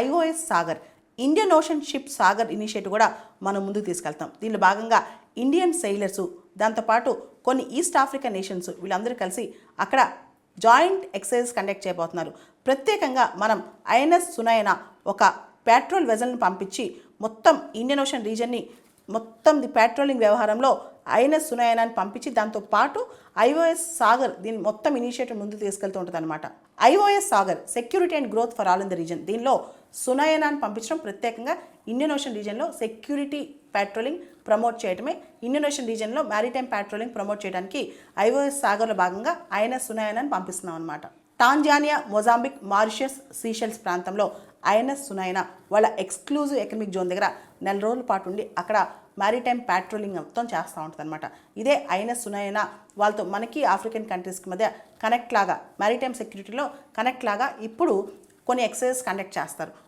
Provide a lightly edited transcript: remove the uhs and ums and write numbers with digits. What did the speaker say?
IOS Sagar Indian ocean ship Sagar initiative కూడా మనం ముందుకు తీసుకెళ్తాం. దీనిలో భాగంగా ఇండియన్ సెయిలర్సు, దాంతోపాటు కొన్ని ఈస్ట్ ఆఫ్రికన్ నేషన్స్ వీళ్ళందరూ కలిసి అక్కడ జాయింట్ ఎక్సర్సైజ్ కండక్ట్ చేయబోతున్నారు. ప్రత్యేకంగా మనం ఐఎన్ఎస్ సునయన ఒక పెట్రోల్ వెజల్ని పంపించి మొత్తం ఇండియన్ ఓషన్ రీజన్ని మొత్తం పెట్రోలింగ్ వ్యవహారంలో ఐఎన్ఎస్ సునయనాన్ని పంపించి దాంతోపాటు ఐఓఎస్ సాగర్ దీని మొత్తం ఇనిషియేటివ్ ముందు తీసుకెళ్తూ ఉంటుంది అనమాట. IOS Sagar security and growth for all in the region. దీనిలో సునయనాన్ని పంపించడం ప్రత్యేకంగా ఇండియన్ ఓషన్ రీజన్లో సెక్యూరిటీ పెట్రోలింగ్ ప్రమోట్ చేయడమే. ఇండియన్ ఓషన్ రీజన్లో మ్యారిటైమ్ పెట్రోలింగ్ ప్రమోట్ చేయడానికి ఐఓఎస్ సాగర్లో భాగంగా ఐఎన్ఎస్ సునయనాన్ని పంపిస్తున్నాం అనమాట. టాంజానియా, మొజాంబిక్, మారిషస్, సీషెల్స్ ప్రాంతంలో ఐఎన్ఎస్ సునయన వాళ్ళ ఎక్స్క్లూజివ్ ఎకనమిక్ జోన్ దగ్గర 4 రోజుల పాటు ఉండి అక్కడ మ్యారిటైమ్ పెట్రోలింగ్ మొత్తం చేస్తూ ఉంటుంది అనమాట. ఇదే ఐఎన్ఎస్ సునయన వాళ్ళతో మనకి ఆఫ్రికన్ కంట్రీస్కి మధ్య కనెక్ట్ లాగా, మ్యారిటైమ్ సెక్యూరిటీలో కనెక్ట్ లాగా ఇప్పుడు కొన్ని ఎక్సర్సైజెస్ కండక్ట్ చేస్తారు.